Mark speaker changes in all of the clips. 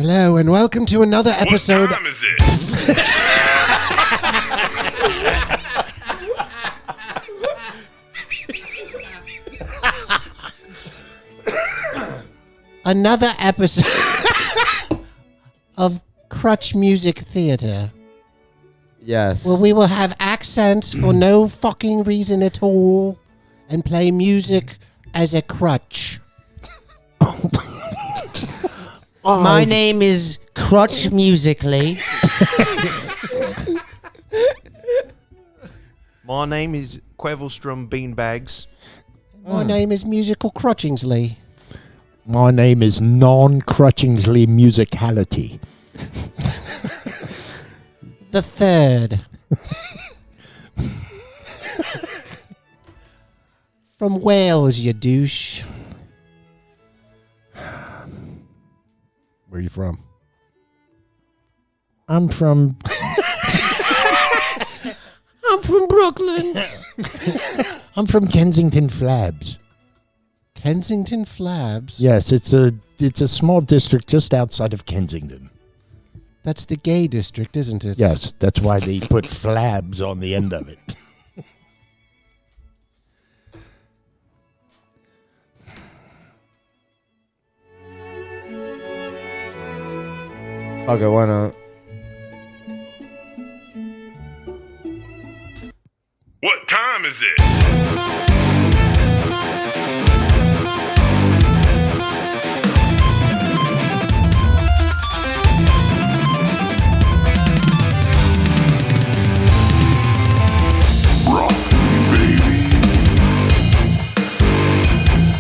Speaker 1: Hello and welcome to another episode.
Speaker 2: What time is it?
Speaker 1: Another episode of Crutch Music Theater.
Speaker 3: Yes.
Speaker 1: Where we will have accents for no fucking reason at all and play music as a crutch.
Speaker 4: My name is Crutch Musically.
Speaker 5: My name is Quevelstrom Beanbags.
Speaker 1: My name is Musical Crutchingsley.
Speaker 6: My name is Non-Crutchingsley Musicality.
Speaker 1: The third. From Wales, you douche. Where are you from?
Speaker 6: I'm from
Speaker 1: Brooklyn.
Speaker 6: I'm from Kensington, Flabbs.
Speaker 1: Kensington Flabbs?
Speaker 6: Yes, it's a small district just outside of Kensington.
Speaker 1: That's the gay district, isn't it?
Speaker 6: Yes, that's why they put Flabbs on the end of it.
Speaker 3: Fuck it, why not?
Speaker 2: What time is it?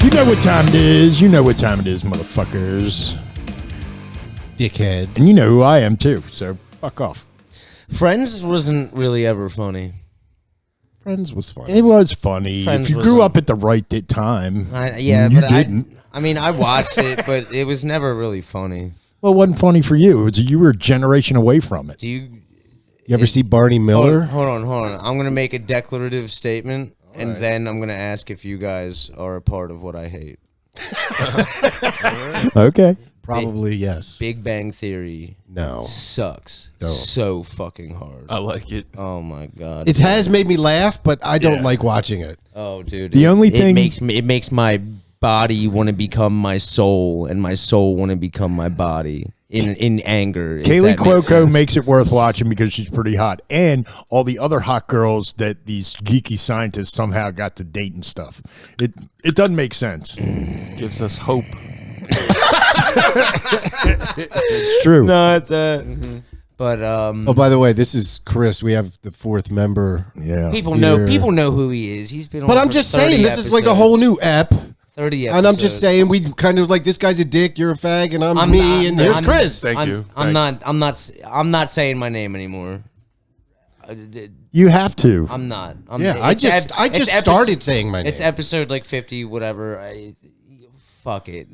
Speaker 6: You know what time it is. You know what time it is, motherfuckers.
Speaker 1: Dickheads.
Speaker 6: And you know who I am, too, so fuck off.
Speaker 3: Friends wasn't really ever funny.
Speaker 1: Friends was fun.
Speaker 6: It was funny.
Speaker 3: Friends
Speaker 6: if you
Speaker 3: wasn't.
Speaker 6: grew up at the right time.
Speaker 3: Yeah,
Speaker 6: you
Speaker 3: but
Speaker 6: didn't.
Speaker 3: I mean, I watched it, but it was never really funny.
Speaker 6: Well, it wasn't funny for you. You were a generation away from it.
Speaker 3: Do you...
Speaker 1: You ever see Barney Miller?
Speaker 3: Hold on. I'm going to make a declarative statement, and then I'm going to ask if you guys are a part of what I hate.
Speaker 6: Okay.
Speaker 1: Probably yes.
Speaker 3: Big Bang Theory
Speaker 1: No.
Speaker 3: sucks
Speaker 1: Don't.
Speaker 3: so fucking hard.
Speaker 5: I like it.
Speaker 3: Oh, my God.
Speaker 1: It has made me laugh, but I don't like watching it.
Speaker 3: Oh, dude.
Speaker 6: The only thing-
Speaker 3: It makes my body want to become my soul, and my soul want to become my body in anger. if
Speaker 6: Kaylee
Speaker 3: that makes
Speaker 6: Cuoco
Speaker 3: sense.
Speaker 6: makes it worth watching because she's pretty hot. And all the other hot girls that these geeky scientists somehow got to date and stuff. It doesn't make sense.
Speaker 5: Gives us hope.
Speaker 6: It's true.
Speaker 3: Not that. But
Speaker 1: Oh, by the way, this is Chris. We have the fourth member.
Speaker 6: Yeah.
Speaker 3: people
Speaker 1: Here.
Speaker 3: know who he is. He's been on
Speaker 1: But I'm
Speaker 3: for
Speaker 1: just
Speaker 3: 30
Speaker 1: saying, this is like a whole new ep.
Speaker 3: 30 episodes.
Speaker 1: And I'm just saying, we kind of like, this guy's a dick, you're a fag, and I'm me,
Speaker 3: not-
Speaker 1: and here's
Speaker 3: I'm-
Speaker 1: Chris.
Speaker 5: Thank you.
Speaker 3: I'm
Speaker 5: Thanks.
Speaker 3: not saying my name anymore.
Speaker 6: You have to.
Speaker 3: I'm not.
Speaker 1: I just started saying my name.
Speaker 3: It's episode like 50, whatever. Fuck it.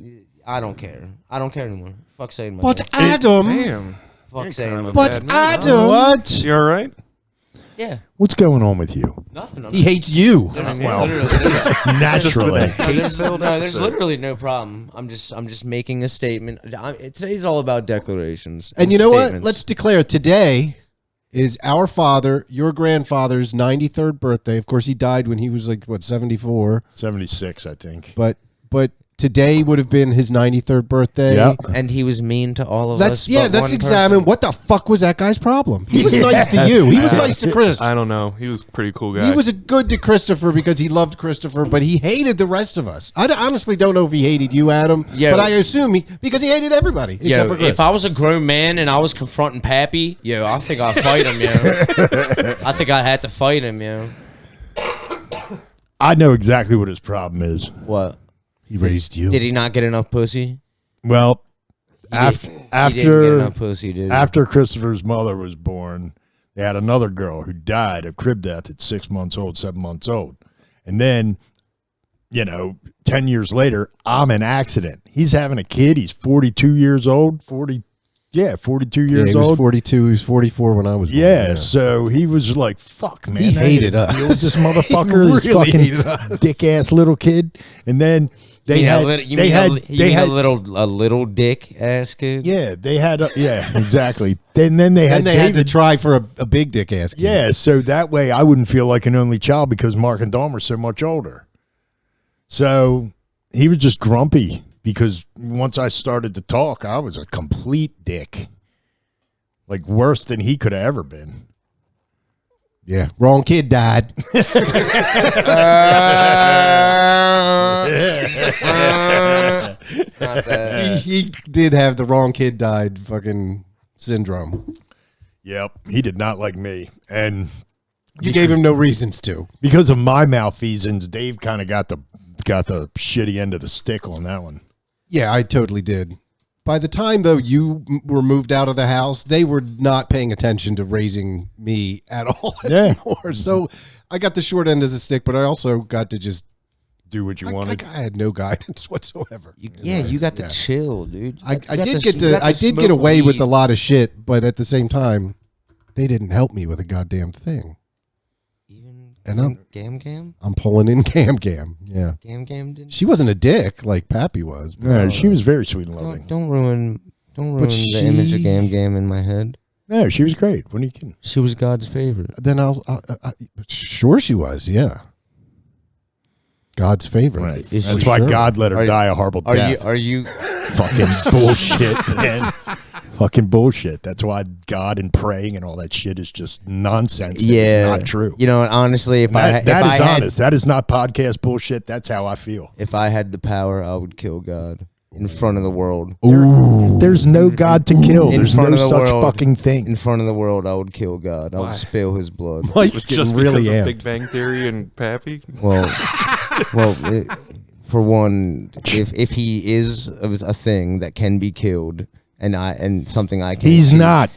Speaker 3: I don't care. I don't care anymore. Fuck saying my
Speaker 1: But
Speaker 3: name.
Speaker 1: Adam,
Speaker 5: Damn.
Speaker 3: Fuck saying my
Speaker 1: but
Speaker 3: name.
Speaker 1: Adam,
Speaker 6: What?
Speaker 5: You all right?
Speaker 3: Yeah.
Speaker 6: What's going on with you?
Speaker 3: Nothing.
Speaker 1: he hates you.
Speaker 6: Naturally.
Speaker 3: There's literally no problem. I'm just making a statement. Today's all about declarations.
Speaker 1: And you know what?
Speaker 3: statements.
Speaker 1: Let's declare today is our father, your grandfather's 93rd birthday. Of course, he died when he was like, what, 74?
Speaker 6: 76, I think.
Speaker 1: But today would have been his 93rd birthday.
Speaker 6: Yeah.
Speaker 3: And he was mean to all of us.
Speaker 1: Let's examine what the fuck was that guy's problem. He was nice to you. He was nice to Chris.
Speaker 5: I don't know. He was a pretty cool guy.
Speaker 1: He was good to Christopher because he loved Christopher, but he hated the rest of us. I honestly don't know if he hated you, Adam, but I assume because he hated everybody except for Chris.
Speaker 3: If I was a grown man and I was confronting Pappy, I think I'd fight him, I think I had to fight him,
Speaker 6: I know exactly what his problem is.
Speaker 3: What?
Speaker 1: He raised you.
Speaker 3: Did he not get enough pussy?
Speaker 6: Well,
Speaker 3: He didn't get enough pussy, did he?
Speaker 6: after Christopher's mother was born, they had another girl who died of crib death at 6 months old, 7 months old. And then, 10 years later, I'm in an accident. He's having a kid. He's 42 years old. 42 years
Speaker 1: he was
Speaker 6: old.
Speaker 1: 42. He was 44 when I was born.
Speaker 6: Yeah, so he was like, fuck, man.
Speaker 1: He hated us.
Speaker 6: Deal with this motherfucker,
Speaker 1: He
Speaker 6: this
Speaker 1: really
Speaker 6: fucking
Speaker 1: hated us.
Speaker 6: dick-ass little kid. And then They had
Speaker 3: a little dick ass kid.
Speaker 6: Yeah, they had exactly. Then they had
Speaker 1: had to try for a big dick ass kid.
Speaker 6: Yeah, so that way I wouldn't feel like an only child because Mark and Dawn were so much older. So he was just grumpy because once I started to talk, I was a complete dick. Like worse than he could have ever been.
Speaker 1: Yeah, wrong kid died. He did have the wrong kid died fucking syndrome.
Speaker 6: Yep, he did not like me. And
Speaker 1: you gave him no reasons to.
Speaker 6: Because of my malfeasance, Dave kind of got the shitty end of the stick on that one.
Speaker 1: Yeah, I totally did. By the time, though, you were moved out of the house, they were not paying attention to raising me at all anymore. So I got the short end of the stick, but I also got to just
Speaker 6: do what you wanted.
Speaker 1: I had no guidance whatsoever.
Speaker 3: You got to chill, dude.
Speaker 1: I did get away with a lot of shit, but at the same time, they didn't help me with a goddamn thing. And I'm pulling in Gam Gam. Yeah.
Speaker 3: Gam didn't.
Speaker 1: She wasn't a dick like Pappy was.
Speaker 6: No, she was very sweet and loving.
Speaker 3: Don't ruin the image of Gam Gam in my head.
Speaker 6: No, she was great. What are you kidding?
Speaker 3: She was God's favorite.
Speaker 1: Then sure she was. Yeah. God's favorite.
Speaker 6: Right. That's why God let her die a horrible death.
Speaker 3: Are you
Speaker 6: fucking bullshit, man? Fucking bullshit. That's why God and praying and all that shit is just nonsense. Yeah, it's not true.
Speaker 3: You know, honestly, if
Speaker 6: that is honest. That is not podcast bullshit. That's how I feel.
Speaker 3: If I had the power, I would kill God in front of the world.
Speaker 6: There's no God to kill. There's no such fucking thing.
Speaker 3: In front of the world, I would kill God. I would spill his blood.
Speaker 1: Mike's getting really
Speaker 5: because
Speaker 1: amped.
Speaker 5: of Big Bang Theory and Pappy?
Speaker 3: Well, for one, if he is a thing that can be killed. And something I can.
Speaker 6: He's not.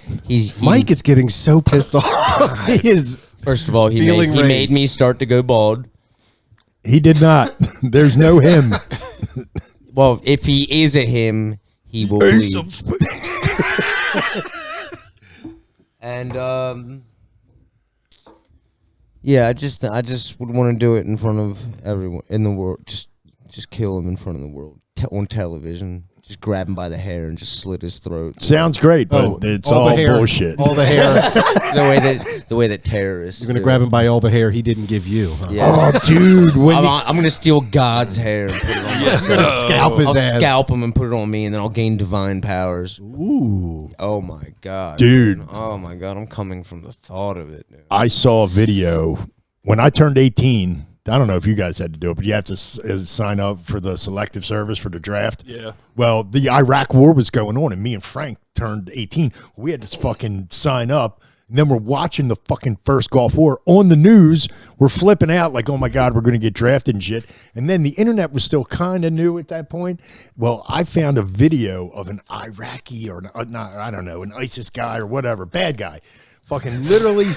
Speaker 1: Mike is getting so pissed off. He is.
Speaker 3: First of all, he made me start to go bald.
Speaker 6: He did not. There's no him.
Speaker 3: Well, if he is a him, he will bleed. And yeah, I just would want to do it in front of everyone in the world. Just kill him in front of the world on television. Just grab him by the hair and just slit his throat.
Speaker 6: Sounds great, but it's all bullshit.
Speaker 1: All the hair.
Speaker 3: the way that terrorists.
Speaker 1: You're gonna grab him by all the hair he didn't give you. Huh?
Speaker 3: Yeah.
Speaker 6: Oh, dude!
Speaker 3: I'm gonna steal God's hair and put it on myself.
Speaker 1: You're gonna scalp his ass.
Speaker 3: Scalp him and put it on me, and then I'll gain divine powers.
Speaker 1: Ooh!
Speaker 3: Oh my God,
Speaker 6: dude!
Speaker 3: Man. Oh my God, I'm coming from the thought of it. Dude.
Speaker 6: I saw a video when I turned 18. I don't know if you guys had to do it, but you have to sign up for the selective service for the draft.
Speaker 5: Yeah.
Speaker 6: Well, the Iraq war was going on, and me and Frank turned 18. We had to fucking sign up, and then we're watching the fucking first Gulf War on the news. We're flipping out like, oh, my God, we're going to get drafted and shit. And then the internet was still kind of new at that point. Well, I found a video of an Iraqi or, I don't know, an ISIS guy or whatever, bad guy. Fucking literally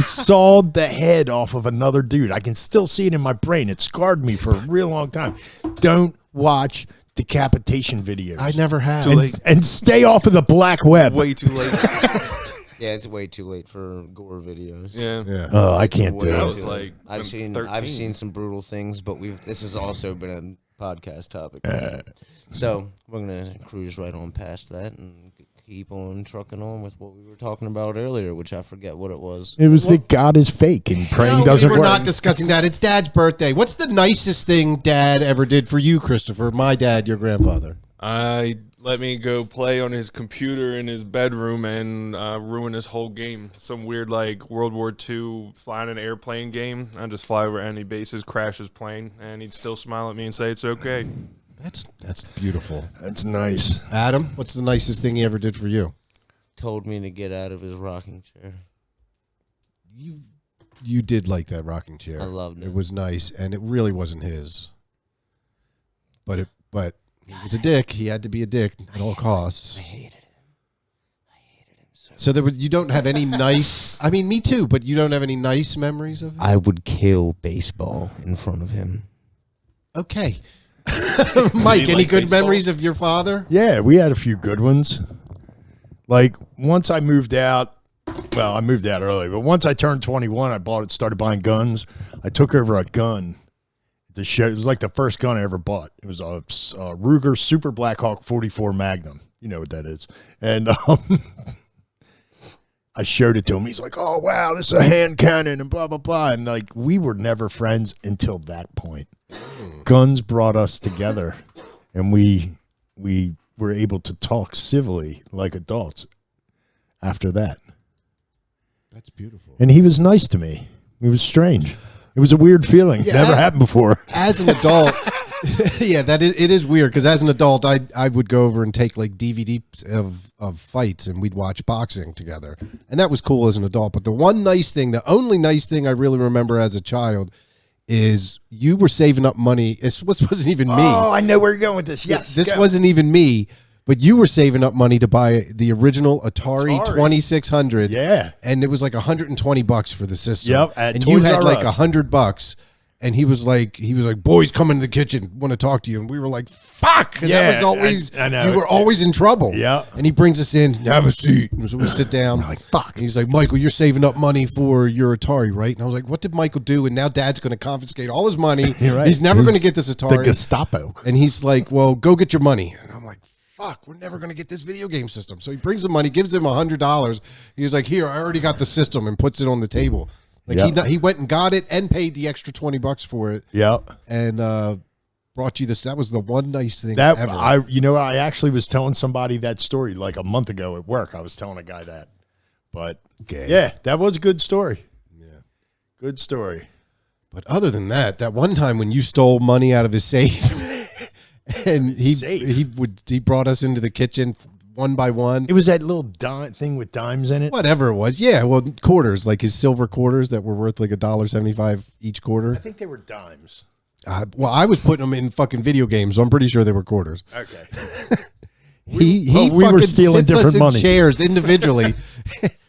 Speaker 6: sawed the head off of another dude. I can still see it in my brain. It scarred me for a real long time. Don't watch decapitation videos.
Speaker 1: I never have.
Speaker 6: And stay off of the black web.
Speaker 5: Way too late.
Speaker 3: Yeah, it's way too late for gore videos.
Speaker 5: Yeah.
Speaker 6: Oh, I can't do it.
Speaker 5: Like,
Speaker 3: I've seen some brutal things, but this has also been a podcast topic. So we're gonna cruise right on past that and keep on trucking on with what we were talking about earlier, which I forget what it was.
Speaker 6: It was that God is fake and praying doesn't work.
Speaker 1: We're not discussing that. It's Dad's birthday. What's the nicest thing Dad ever did for you, Christopher? My dad, your grandfather.
Speaker 5: Let me go play on his computer in his bedroom and ruin his whole game. Some weird like World War II flying an airplane game. I just fly over any bases, crash his plane, and he'd still smile at me and say it's okay.
Speaker 1: That's beautiful.
Speaker 6: That's nice.
Speaker 1: Adam, what's the nicest thing he ever did for you?
Speaker 3: Told me to get out of his rocking chair.
Speaker 1: You did like that rocking chair.
Speaker 3: I loved it.
Speaker 1: It was nice, and it really wasn't his. But he was a dick. He had to be a dick at all costs.
Speaker 3: I hated him
Speaker 1: so you don't have any nice. I mean, me too. But you don't have any nice memories of him?
Speaker 3: I would kill baseball in front of him.
Speaker 1: Okay. Mike, any good memories of your father?
Speaker 6: Yeah, we had a few good ones. Like once I moved out, well, I moved out early, but once I turned 21, started buying guns. I took over a gun. the show. It was like the first gun I ever bought. It was a Ruger Super Blackhawk 44 Magnum. You know what that is. And I showed it to him. He's like, "Oh wow, this is a hand cannon," and blah blah blah. And like, we were never friends until that point. Guns brought us together, and we were able to talk civilly like adults after that.
Speaker 1: That's beautiful.
Speaker 6: And he was nice to me. It was strange. It was a weird feeling.
Speaker 1: Yeah,
Speaker 6: Never happened before.
Speaker 1: As an adult, yeah, it is weird because as an adult, I would go over and take like DVDs of fights and we'd watch boxing together, and that was cool as an adult. But the only nice thing I really remember as a child is you were saving up money. This wasn't even me.
Speaker 6: Oh, I know where you're going with this. Yes,
Speaker 1: this wasn't even me. But you were saving up money to buy the original Atari 2600.
Speaker 6: Yeah.
Speaker 1: And it was like $120 for the system.
Speaker 6: Yep, at
Speaker 1: and
Speaker 6: Toys
Speaker 1: you had
Speaker 6: R
Speaker 1: like
Speaker 6: Us.
Speaker 1: $100. And he was like, boys, come in the kitchen, want to talk to you. And we were like, fuck, because that was always,
Speaker 6: I know.
Speaker 1: you were always in trouble.
Speaker 6: Yeah.
Speaker 1: And he brings us in, have a seat. And so we sit down.
Speaker 6: Like, fuck.
Speaker 1: And he's like, Michael, you're saving up money for your Atari, right? And I was like, what did Michael do? And now Dad's going to confiscate all his money.
Speaker 6: Right.
Speaker 1: He's never going to get this
Speaker 6: The
Speaker 1: Atari.
Speaker 6: Gestapo.
Speaker 1: And he's like, well, go get your money. And I'm like, fuck, we're never going to get this video game system. So he brings the money, gives him $100. He was like, here, I already got the system, and puts it on the table. Like he went and got it and paid the extra $20 for it.
Speaker 6: Yep.
Speaker 1: And brought you this. That was the one nice thing ever.
Speaker 6: I actually was telling somebody that story like a month ago at work. I was telling a guy that. But yeah, that was a good story. Yeah. Good story.
Speaker 1: But other than that one time when you stole money out of his safe and he brought us into the kitchen one by one.
Speaker 6: It was that little thing with dimes in it.
Speaker 1: Whatever it was. Yeah, well, quarters, like his silver quarters that were worth like $1.75 each quarter.
Speaker 6: I think they were dimes.
Speaker 1: Well, I was putting them in fucking video games, so I'm pretty sure they were quarters.
Speaker 6: Okay.
Speaker 1: We
Speaker 6: were stealing different money.
Speaker 1: Shares individually.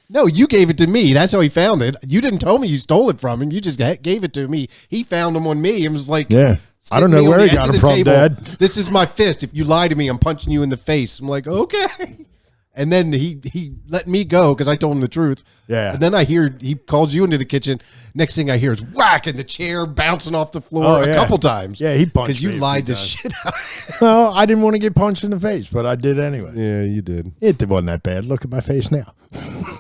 Speaker 1: No, you gave it to me. That's how he found it. You didn't tell me you stole it from him. You just gave it to me. He found them on me and was like,
Speaker 6: yeah. I don't know where he got them from, Dad.
Speaker 1: This is my fist. If you lie to me, I'm punching you in the face. I'm like, okay. And then he let me go because I told him the truth.
Speaker 6: Yeah.
Speaker 1: And then I hear he calls you into the kitchen. Next thing I hear is whack and the chair bouncing off the floor a couple times.
Speaker 6: Yeah, he punched
Speaker 1: because you
Speaker 6: me
Speaker 1: lied the shit out.
Speaker 6: Well, I didn't want to get punched in the face, but I did anyway.
Speaker 1: Yeah, you did.
Speaker 6: It wasn't that bad. Look at my face now.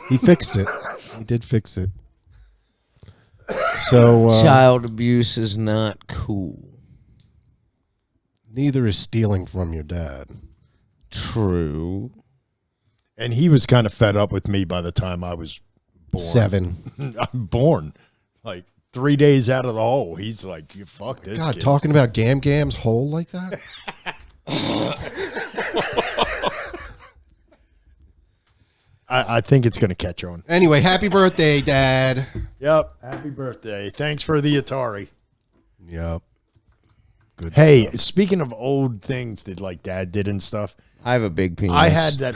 Speaker 1: He fixed it. He did fix it. So
Speaker 3: child abuse is not cool.
Speaker 1: Neither is stealing from your dad.
Speaker 3: True.
Speaker 6: And he was kind of fed up with me by the time I was born.
Speaker 1: 7.
Speaker 6: I'm born. Like 3 days out of the hole. He's like, you fuck this
Speaker 1: God,
Speaker 6: kid.
Speaker 1: talking about Gam's hole like that?
Speaker 6: I think it's going to catch on.
Speaker 1: Anyway, happy birthday, Dad.
Speaker 6: Yep. Happy birthday. Thanks for the Atari.
Speaker 1: Yep. Good.
Speaker 6: Hey, speaking of old things that like Dad did and stuff,
Speaker 3: I have a big penis.
Speaker 6: I had that.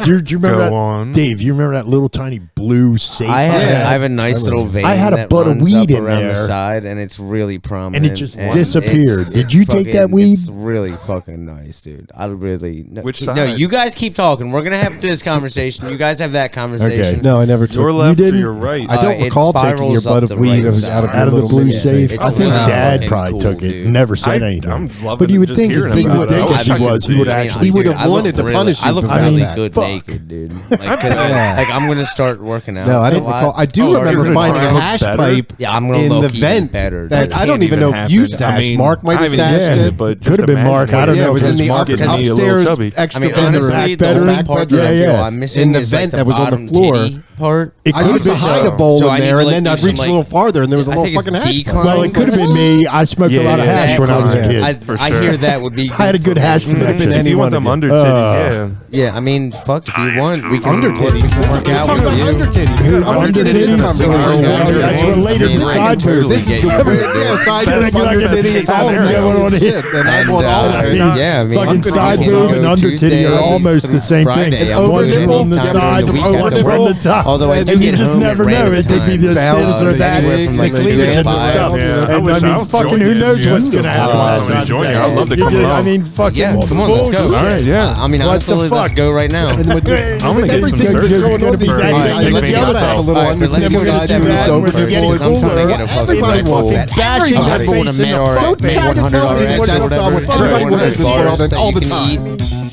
Speaker 6: Do you remember
Speaker 5: Go
Speaker 6: that,
Speaker 5: on.
Speaker 6: Dave? You remember that little tiny blue safe?
Speaker 3: I have a nice little vein.
Speaker 6: I had a
Speaker 3: that
Speaker 6: butt of
Speaker 3: runs
Speaker 6: weed
Speaker 3: up
Speaker 6: in
Speaker 3: around
Speaker 6: there.
Speaker 3: the side, and it's really prominent.
Speaker 6: And it just disappeared.
Speaker 3: it's
Speaker 6: Did you take that
Speaker 3: fucking-
Speaker 6: weed?
Speaker 3: It's really fucking nice, dude. I really. No,
Speaker 5: Which
Speaker 3: No,
Speaker 5: side?
Speaker 3: you guys keep talking. We're gonna have this conversation. You guys have that conversation.
Speaker 6: Okay.
Speaker 1: No, I never took
Speaker 5: Your left or
Speaker 6: didn't?
Speaker 5: your right?
Speaker 1: I don't
Speaker 3: It
Speaker 1: recall taking your
Speaker 3: spirals
Speaker 1: butt
Speaker 3: up
Speaker 1: of
Speaker 3: the
Speaker 1: weed
Speaker 3: right
Speaker 1: out of
Speaker 3: side.
Speaker 6: Out of the
Speaker 1: little
Speaker 6: blue
Speaker 1: mini
Speaker 6: safe.
Speaker 3: It's
Speaker 6: I think
Speaker 3: really
Speaker 6: Dad
Speaker 3: fucking
Speaker 6: probably
Speaker 3: cool,
Speaker 6: took it.
Speaker 3: dude.
Speaker 6: Never said anything.
Speaker 5: I'm loving
Speaker 6: But you would
Speaker 5: just
Speaker 6: think
Speaker 5: hearing
Speaker 6: if he
Speaker 5: about
Speaker 6: would
Speaker 5: it.
Speaker 6: think
Speaker 5: I
Speaker 6: as
Speaker 5: wish
Speaker 6: he
Speaker 5: I could
Speaker 6: was, he
Speaker 5: see
Speaker 6: would
Speaker 5: it.
Speaker 6: actually.
Speaker 1: He would have
Speaker 3: I look
Speaker 1: wanted to
Speaker 3: really-
Speaker 1: punish you
Speaker 3: I look
Speaker 1: for
Speaker 3: really
Speaker 1: that.
Speaker 3: good
Speaker 6: Fuck.
Speaker 3: naked, dude. Like,
Speaker 1: Yeah.
Speaker 3: like I'm gonna start working out.
Speaker 1: No, I
Speaker 3: a
Speaker 1: don't
Speaker 3: lot.
Speaker 1: recall. I do
Speaker 3: Start
Speaker 1: remember
Speaker 3: working
Speaker 1: finding a
Speaker 3: out.
Speaker 1: hash
Speaker 5: better?
Speaker 1: pipe
Speaker 3: Yeah, I'm gonna
Speaker 1: in
Speaker 3: look
Speaker 1: the
Speaker 3: even
Speaker 1: vent
Speaker 3: better.
Speaker 1: that
Speaker 3: dude.
Speaker 1: I don't even know if you
Speaker 5: happen.
Speaker 1: stashed.
Speaker 5: I mean,
Speaker 1: Mark might
Speaker 5: I
Speaker 1: have
Speaker 5: haven't
Speaker 1: stashed
Speaker 5: seen
Speaker 1: it.
Speaker 5: it, but
Speaker 6: Could have been Mark. I don't
Speaker 1: Yeah,
Speaker 6: know
Speaker 1: it
Speaker 6: if
Speaker 1: was in
Speaker 6: it's
Speaker 1: the
Speaker 6: Mark.
Speaker 5: getting me a little
Speaker 1: upstairs
Speaker 5: chubby.
Speaker 1: extra
Speaker 3: I mean,
Speaker 1: bedroom.
Speaker 3: honestly, the
Speaker 6: bedroom?
Speaker 3: only part that
Speaker 6: Yeah,
Speaker 3: I feel
Speaker 6: yeah.
Speaker 3: I'm missing
Speaker 1: In the
Speaker 3: is like
Speaker 1: vent
Speaker 3: the
Speaker 1: that was on the
Speaker 3: bottom
Speaker 1: floor.
Speaker 3: titty part.
Speaker 6: It
Speaker 1: I
Speaker 6: could
Speaker 1: used
Speaker 6: have
Speaker 1: to
Speaker 6: been
Speaker 1: hide a
Speaker 6: so.
Speaker 1: bowl
Speaker 3: So
Speaker 1: in
Speaker 3: I need
Speaker 1: there,
Speaker 3: to,
Speaker 1: and
Speaker 3: like,
Speaker 1: then
Speaker 3: do
Speaker 1: I'd
Speaker 3: some,
Speaker 1: reach a
Speaker 3: like-
Speaker 1: little farther, and there was a
Speaker 3: I
Speaker 1: little
Speaker 3: think it's
Speaker 1: fucking hash
Speaker 3: decline.
Speaker 1: pipe.
Speaker 6: Well, it could have been me. I smoked a lot of
Speaker 5: Yeah,
Speaker 6: hash when I was a
Speaker 1: yeah.
Speaker 6: kid.
Speaker 5: For
Speaker 3: I
Speaker 5: sure.
Speaker 3: hear that would be.
Speaker 6: I had a good hash
Speaker 1: Could have been
Speaker 6: connection.
Speaker 5: If
Speaker 1: any
Speaker 5: you want
Speaker 1: one
Speaker 5: them
Speaker 1: of
Speaker 5: under titties, yeah.
Speaker 3: Yeah, I mean, fuck if you want, we can
Speaker 1: Under titties.
Speaker 3: We can work
Speaker 1: We're
Speaker 3: out
Speaker 1: talking
Speaker 3: with
Speaker 1: about
Speaker 3: you.
Speaker 1: under titties.
Speaker 6: Under
Speaker 1: Under
Speaker 6: titties.
Speaker 1: titties.
Speaker 6: Oh, that's related to side boob.
Speaker 1: This is yeah, side
Speaker 6: Better
Speaker 1: boob,
Speaker 6: get
Speaker 1: under
Speaker 6: like a
Speaker 1: titty. It's all
Speaker 6: discount. Yeah, what do I
Speaker 1: shit.
Speaker 6: hit?
Speaker 1: And I want all of it.
Speaker 3: Yeah, I mean,
Speaker 6: Fucking
Speaker 3: I'm
Speaker 6: side
Speaker 3: gonna
Speaker 6: boob
Speaker 3: go
Speaker 6: and under titty
Speaker 3: Tuesday
Speaker 6: are almost
Speaker 3: through
Speaker 6: the same thing.
Speaker 3: Friday.
Speaker 6: And
Speaker 3: I'm
Speaker 6: over
Speaker 3: working
Speaker 6: nipple on the
Speaker 3: anytime
Speaker 6: side,
Speaker 3: during the week
Speaker 6: over
Speaker 3: after
Speaker 6: nipple
Speaker 3: work.
Speaker 6: on the top.
Speaker 3: Although I
Speaker 1: And
Speaker 3: do
Speaker 1: you
Speaker 3: get
Speaker 6: just
Speaker 3: home
Speaker 6: never
Speaker 3: at
Speaker 6: know.
Speaker 3: random
Speaker 6: It could be
Speaker 3: times.
Speaker 6: this or that,
Speaker 3: Anywhere from like
Speaker 6: the
Speaker 3: 2 to
Speaker 6: cleavage and the
Speaker 3: 5.
Speaker 6: stuff.
Speaker 5: Yeah, I
Speaker 6: And
Speaker 5: wish
Speaker 6: I
Speaker 5: I
Speaker 6: mean,
Speaker 5: was
Speaker 6: fucking who
Speaker 5: joining
Speaker 6: knows
Speaker 5: you.
Speaker 6: what's going to happen.
Speaker 5: I want somebody to join you. I'd love to come
Speaker 6: I
Speaker 5: along.
Speaker 6: mean, fucking.
Speaker 3: Yeah, come on, let's go.
Speaker 5: All right, yeah.
Speaker 3: I mean,
Speaker 6: What
Speaker 3: honestly,
Speaker 6: the
Speaker 3: let's
Speaker 6: fuck?
Speaker 3: go right now.
Speaker 5: I'm gonna get some
Speaker 1: Everything that's
Speaker 5: surgery
Speaker 1: going on these
Speaker 5: for
Speaker 1: days,
Speaker 6: anything
Speaker 1: let's
Speaker 6: to
Speaker 1: yell
Speaker 6: get
Speaker 1: that a little
Speaker 3: All right,
Speaker 1: under
Speaker 3: but let's
Speaker 1: the
Speaker 3: go to
Speaker 1: side,
Speaker 3: 7
Speaker 1: you
Speaker 3: Eleven
Speaker 1: go
Speaker 3: first,
Speaker 1: for
Speaker 6: getting
Speaker 3: because I'm trying to
Speaker 6: cooler.
Speaker 3: get a fucking
Speaker 6: Everybody
Speaker 3: Red Bull.
Speaker 6: fucking bashing
Speaker 3: Everybody
Speaker 6: their
Speaker 3: going
Speaker 6: face
Speaker 3: to
Speaker 6: in the
Speaker 3: Med
Speaker 6: fucking
Speaker 3: Med
Speaker 6: face.
Speaker 3: 100
Speaker 1: Don't try to
Speaker 3: RX
Speaker 1: tell
Speaker 3: or
Speaker 1: me
Speaker 3: whatever.
Speaker 1: that's not what everybody
Speaker 3: One of
Speaker 1: wants
Speaker 3: those
Speaker 1: in this
Speaker 3: bars
Speaker 1: world and
Speaker 3: that
Speaker 1: all
Speaker 3: you
Speaker 1: the
Speaker 3: can
Speaker 1: time.
Speaker 3: eat.